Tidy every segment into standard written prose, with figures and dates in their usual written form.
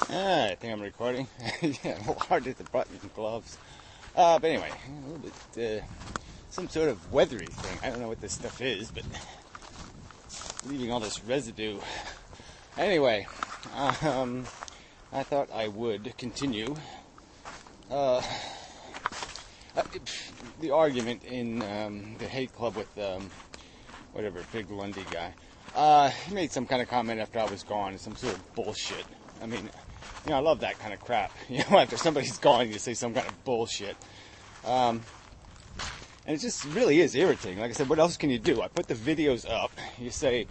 I think I'm recording. Yeah, a little hard to hit the button and gloves. But anyway, a little bit, some sort of weathery thing. I don't know what this stuff is, but leaving all this residue. Anyway, I thought I would continue the argument in the hate club with whatever, Big Lundy guy. He made some kind of comment after I was gone, some sort of bullshit. I mean, you know, I love that kind of crap. You know, after somebody's gone, you say some kind of bullshit. And it just really is irritating. Like I said, what else can you do? I put the videos up. You say,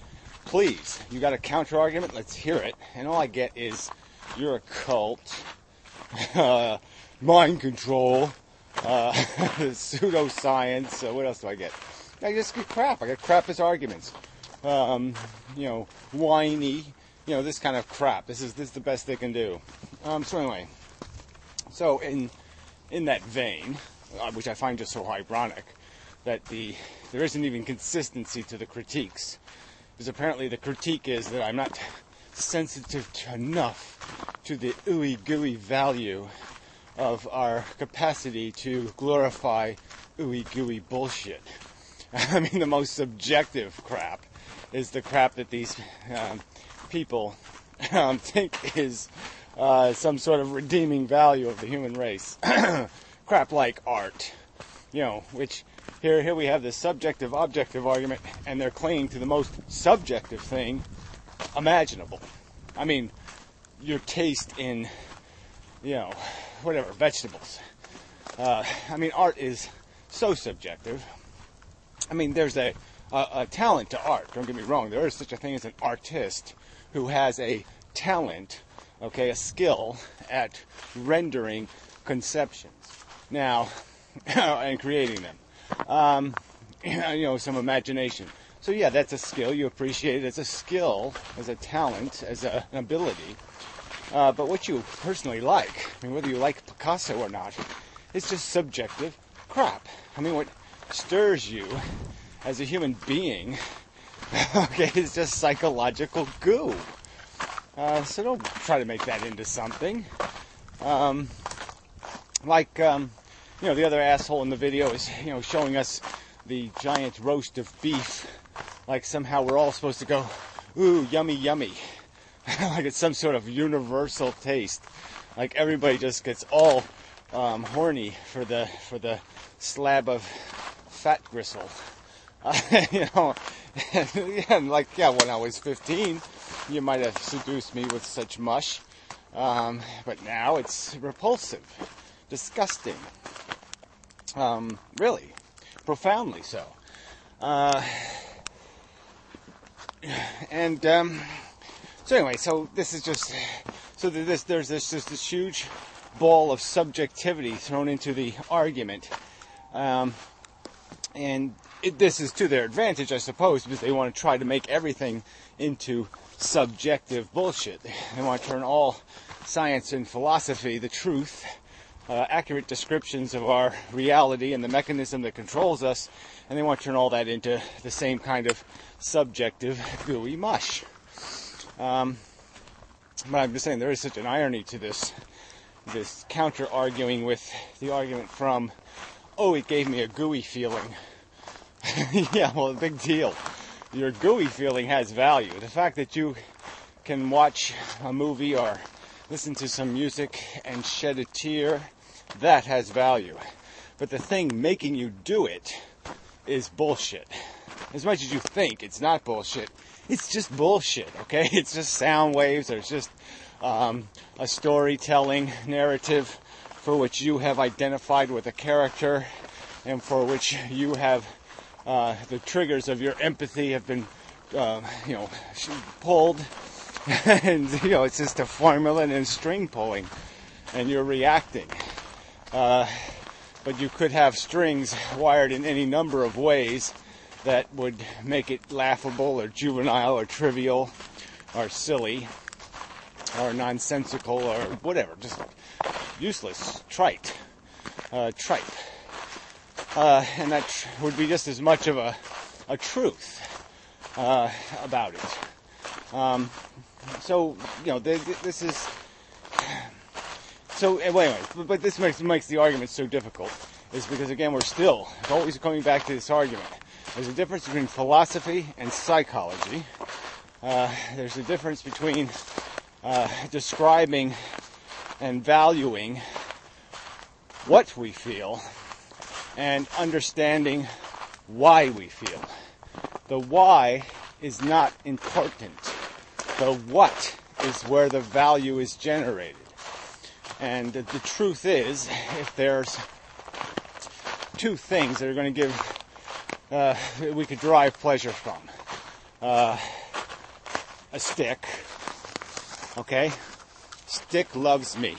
please, you got a counter argument? Let's hear it. And all I get is, you're a cult, mind control, pseudoscience. What else do I get? I just get crap. I get crap as arguments. You know, whiny. You know, this kind of crap. This is the best they can do. So anyway, so in that vein, which I find just so ironic, that there isn't even consistency to the critiques, because apparently the critique is that I'm not sensitive enough to the ooey gooey value of our capacity to glorify ooey gooey bullshit. I mean, the most subjective crap is the crap that these people think is some sort of redeeming value of the human race. Crap like art, you know, which here we have this subjective-objective argument, and they're clinging to the most subjective thing imaginable. I mean, your taste in, you know, whatever, vegetables. I mean, art is so subjective. I mean, there's a talent to art, don't get me wrong. There is such a thing as an artist who has a talent, okay, a skill at rendering conceptions. Now, and creating them. You know, some imagination. So yeah, that's a skill. You appreciate it as a skill, as a talent, as an ability. But what you personally like, I mean, whether you like Picasso or not, it's just subjective crap. I mean, what stirs you as a human being, okay, is just psychological goo. So don't try to make that into something. You know, the other asshole in the video is, you know, showing us the giant roast of beef, like somehow we're all supposed to go, ooh, yummy, yummy. Like it's some sort of universal taste. Like everybody just gets all horny for the slab of fat gristle. You know, and like, yeah, when I was 15, you might have seduced me with such mush. But now it's repulsive, disgusting. Really, profoundly so. So anyway, so this is just, so there's this huge ball of subjectivity thrown into the argument. And this is to their advantage, I suppose, because they want to try to make everything into subjective bullshit. They want to turn all science and philosophy, the truth, accurate descriptions of our reality and the mechanism that controls us, and they want to turn all that into the same kind of subjective, gooey mush. But I'm just saying, there is such an irony to this counter-arguing with the argument from, oh, it gave me a gooey feeling. Yeah, well, big deal. Your gooey feeling has value. The fact that you can watch a movie or listen to some music and shed a tear, that has value. But the thing making you do it is bullshit. As much as you think it's not bullshit, it's just bullshit, okay? It's just sound waves, or it's just a storytelling narrative for which you have identified with a character and for which you have the triggers of your empathy have been, you know, pulled. And, you know, it's just a formula and string pulling, and you're reacting. But you could have strings wired in any number of ways that would make it laughable or juvenile or trivial or silly or nonsensical or whatever, just useless, trite, tripe. And that would be just as much of a truth about it. So, you know, this is So anyway, but this makes the argument so difficult, is because again we're still always coming back to this argument. There's a difference between philosophy and psychology. There's a difference between describing and valuing what we feel and understanding why we feel. The why is not important. The what is where the value is generated. And the truth is, if there's two things that are going to give, we could derive pleasure from. A stick, okay? Stick loves me,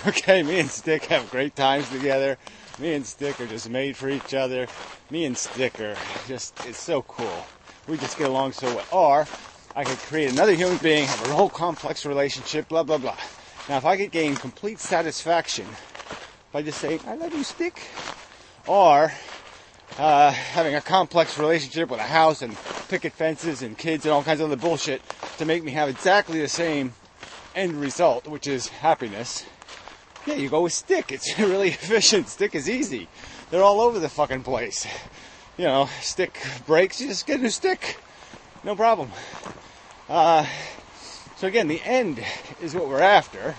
okay? Me and Stick have great times together. Me and Stick are just made for each other. Me and Stick are just, it's so cool. We just get along so well. Or I could create another human being, have a whole complex relationship, blah, blah, blah. Now, if I could gain complete satisfaction by just saying, I love you, Stick, or having a complex relationship with a house and picket fences and kids and all kinds of other bullshit to make me have exactly the same end result, which is happiness, yeah, you go with Stick. It's really efficient. Stick is easy. They're all over the fucking place. You know, Stick breaks, you just get a new stick. No problem. So again, the end is what we're after,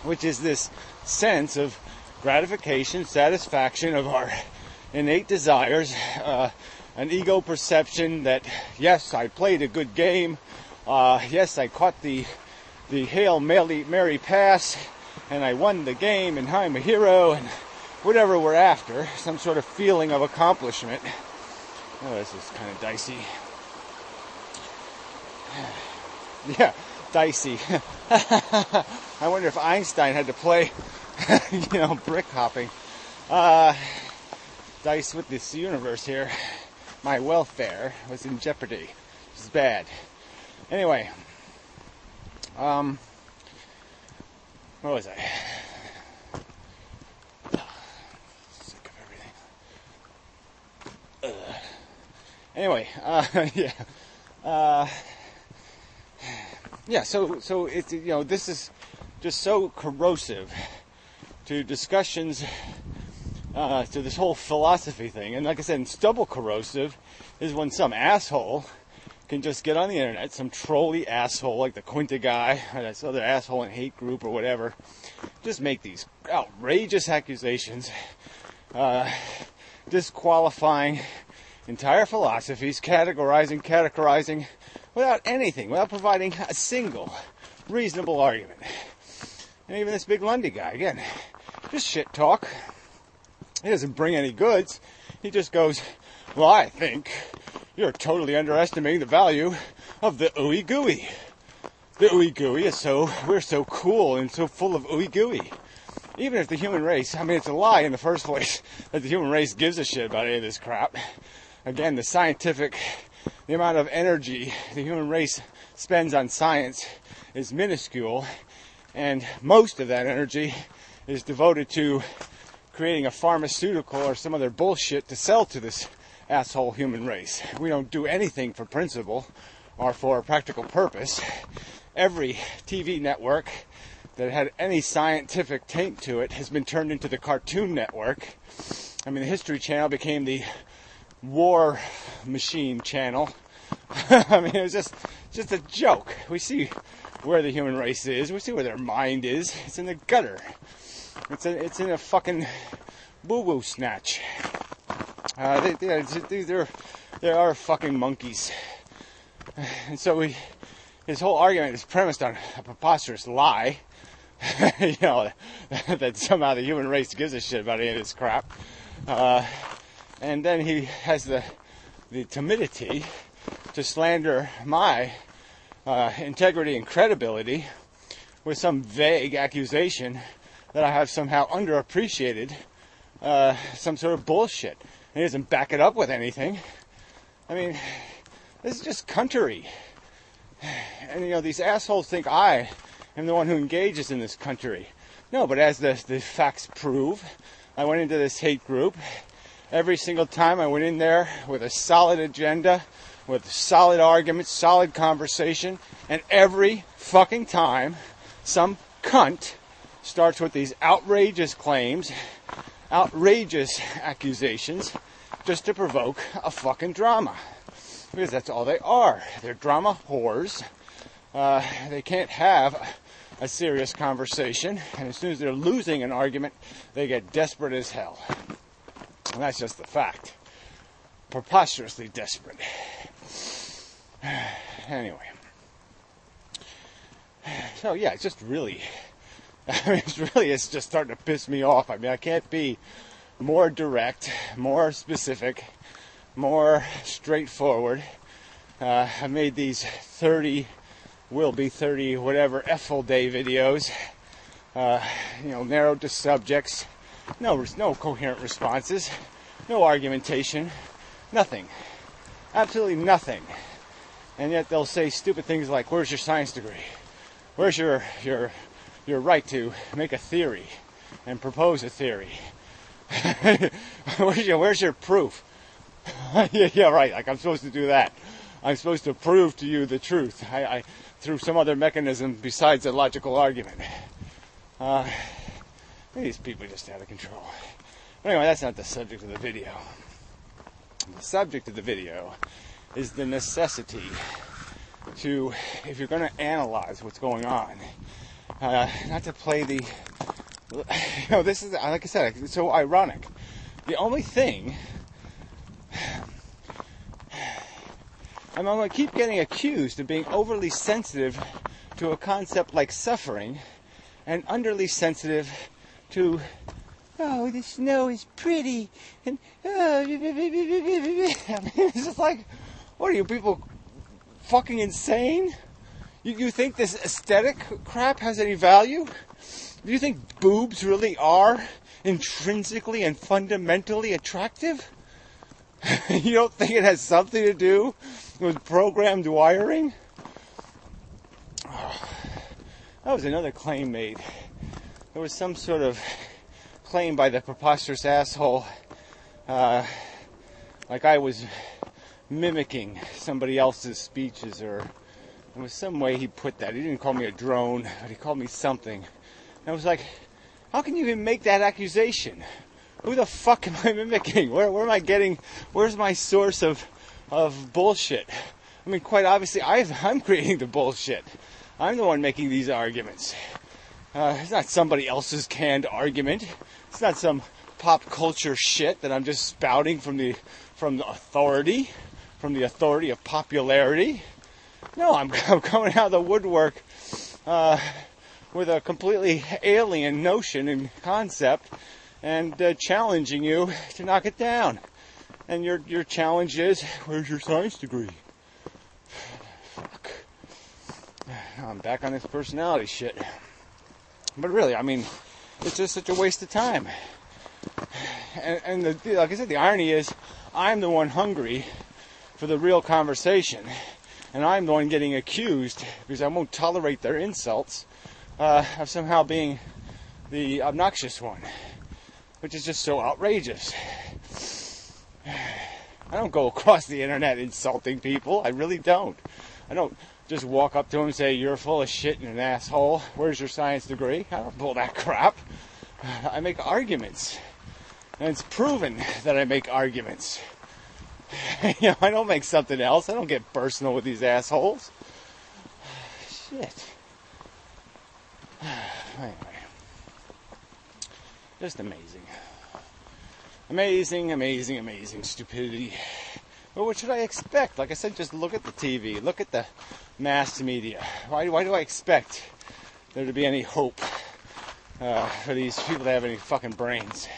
which is this sense of gratification, satisfaction of our innate desires, an ego perception that, yes, I played a good game, yes, I caught the Hail Mary pass, and I won the game, and I'm a hero, and whatever we're after, some sort of feeling of accomplishment. Oh, this is kind of dicey. Yeah, dicey. I wonder if Einstein had to play, brick hopping. Dice with this universe here. My welfare was in jeopardy. This is bad. Anyway, where was I? Sick of everything. Anyway, yeah. So it's this is just so corrosive to discussions, to this whole philosophy thing. And like I said, double corrosive is when some asshole can just get on the internet, some trolly asshole like the Quinta guy or this other asshole in hate group or whatever, just make these outrageous accusations, disqualifying entire philosophies, categorizing without anything, without providing a single reasonable argument. And even this big Lundy guy, again, just shit talk. He doesn't bring any goods. He just goes, well, I think you're totally underestimating the value of the ooey gooey. The ooey gooey is we're so cool and so full of ooey gooey. Even if the human race, it's a lie in the first place that the human race gives a shit about any of this crap. Again, the amount of energy the human race spends on science is minuscule, and most of that energy is devoted to creating a pharmaceutical or some other bullshit to sell to this asshole human race. We don't do anything for principle or for practical purpose. Every TV network that had any scientific taint to it has been turned into the Cartoon Network. The History Channel became the War Machine Channel. It was just a joke. We see where the human race is. We see where their mind is. It's in the gutter. It's in a fucking boo-boo snatch. They are fucking monkeys. And so his whole argument is premised on a preposterous lie. That somehow the human race gives a shit about any of this crap. And then he has the timidity to slander my integrity and credibility with some vague accusation that I have somehow underappreciated some sort of bullshit. And he doesn't back it up with anything. This is just country. And, these assholes think I am the one who engages in this country. No, but as the facts prove, I went into this hate group. Every single time I went in there with a solid agenda, with solid arguments, solid conversation, and every fucking time some cunt starts with these outrageous claims, outrageous accusations, just to provoke a fucking drama. Because that's all they are. They're drama whores. They can't have a serious conversation, and as soon as they're losing an argument, they get desperate as hell. And that's just the fact. Preposterously desperate. Anyway. So yeah, it's just really, it's just starting to piss me off. I mean, I can't be more direct, more specific, more straightforward. I made these 30 whatever F-full day videos, narrowed to subjects, no coherent responses, no argumentation, nothing, absolutely nothing. And yet they'll say stupid things like, where's your science degree? Where's your right to make a theory and propose a theory? Where's your proof? Yeah, right, like I'm supposed to do that. I'm supposed to prove to you the truth. I through some other mechanism besides a logical argument. These people are just out of control. But anyway, that's not the subject of the video. The subject of the video is the necessity to, if you're going to analyze what's going on, not to play the, this is, like I said, it's so ironic. The only thing, I'm going to keep getting accused of being overly sensitive to a concept like suffering and underly sensitive to, oh, the snow is pretty, and, oh, I mean, it's just like, what are you people fucking insane? You think this aesthetic crap has any value? Do you think boobs really are intrinsically and fundamentally attractive? You don't think it has something to do with programmed wiring? Oh, that was another claim made. There was some sort of claim by the preposterous asshole, like I was mimicking somebody else's speeches, or there was some way he put that. He didn't call me a drone, but he called me something. And I was like, how can you even make that accusation? Who the fuck am I mimicking? Where am I getting, where's my source of bullshit? I mean, quite obviously, I'm creating the bullshit. I'm the one making these arguments. It's not somebody else's canned argument. It's not some pop culture shit that I'm just spouting from the authority of popularity. No, I'm coming out of the woodwork with a completely alien notion and concept, and challenging you to knock it down. And your challenge is, where's your science degree? Fuck. I'm back on this personality shit. But really, I mean, it's just such a waste of time. And like I said, the irony is, I'm the one hungry for the real conversation, and I'm the one getting accused, because I won't tolerate their insults, of somehow being the obnoxious one, which is just so outrageous. I don't go across the internet insulting people. I really don't. I don't just walk up to them and say, you're full of shit and an asshole. Where's your science degree? I don't pull that crap. I make arguments. And it's proven that I make arguments. I don't make something else. I don't get personal with these assholes. Shit. Anyway. Just amazing. Amazing stupidity. But what should I expect? Like I said, just look at the TV. Look at the mass media. Why do I expect there to be any hope for these people to have any fucking brains?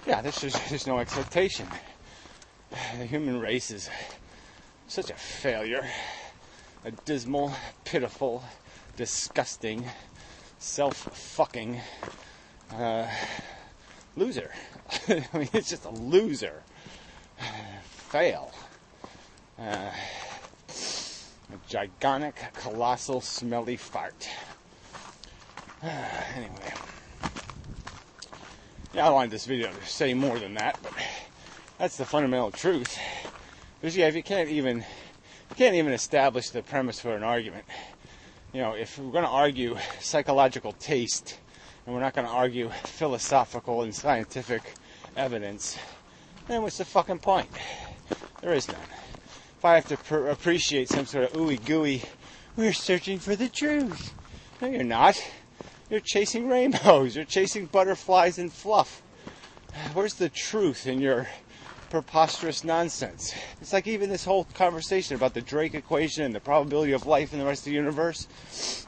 Yeah, there's no expectation. The human race is such a failure. A dismal, pitiful, disgusting, self-fucking loser. I mean, it's just a loser. Fail. A gigantic, colossal, smelly fart. Anyway. Yeah, I wanted this video to say more than that, but that's the fundamental truth. Because yeah, if you can't even establish the premise for an argument, if we're going to argue psychological taste, and we're not going to argue philosophical and scientific evidence, then what's the fucking point? There is none. If I have to appreciate some sort of ooey gooey, we're searching for the truth. No, you're not. You're chasing rainbows. You're chasing butterflies and fluff. Where's the truth in your preposterous nonsense? It's like even this whole conversation about the Drake equation and the probability of life in the rest of the universe.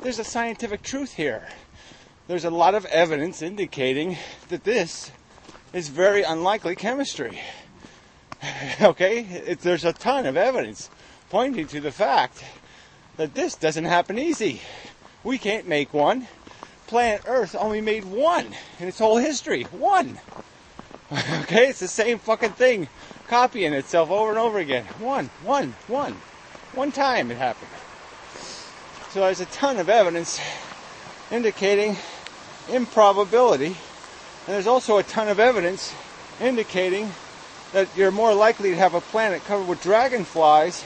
There's a scientific truth here. There's a lot of evidence indicating that this is very unlikely chemistry. Okay? There's a ton of evidence pointing to the fact that this doesn't happen easy. We can't make one. Planet Earth only made one in its whole history. One. Okay? It's the same fucking thing copying itself over and over again. One time it happened. So there's a ton of evidence indicating improbability, and there's also a ton of evidence indicating that you're more likely to have a planet covered with dragonflies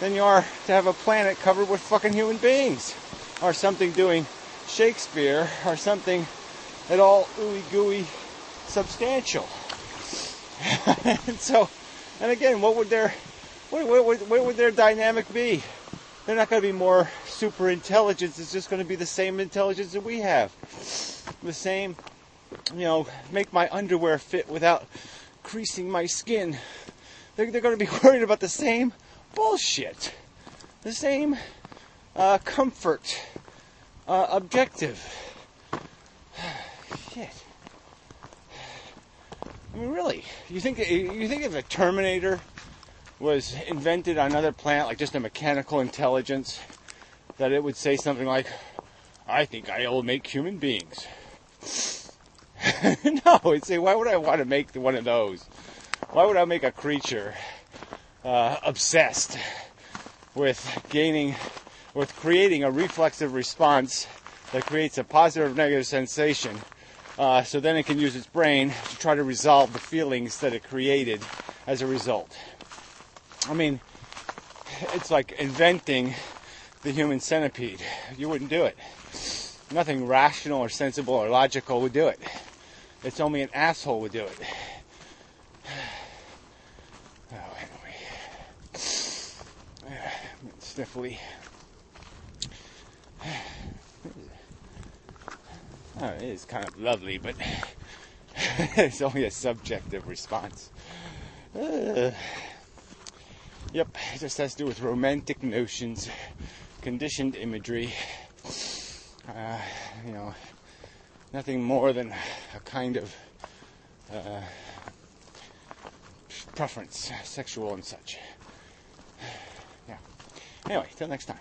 than you are to have a planet covered with fucking human beings, or something doing Shakespeare, or something at all ooey gooey substantial. and again, what would their dynamic be? They're not going to be more super intelligence. It's just going to be the same intelligence that we have. The same, make my underwear fit without creasing my skin. They're going to be worried about the same bullshit. The same comfort objective. Shit. I mean, really? You think if a Terminator was invented on another planet, like just a mechanical intelligence, that it would say something like, I think I will make human beings? No, it'd say, why would I want to make one of those? Why would I make a creature obsessed with creating a reflexive response that creates a positive or negative sensation, so then it can use its brain to try to resolve the feelings that it created as a result? I mean, it's like inventing the human centipede. You wouldn't do it. Nothing rational or sensible or logical would do it. It's only an asshole would do it. Oh, anyway. Sniffly. Oh, it is kind of lovely, but it's only a subjective response. Yep, it just has to do with romantic notions, conditioned imagery. Nothing more than a kind of preference, sexual and such. Yeah. Anyway, till next time.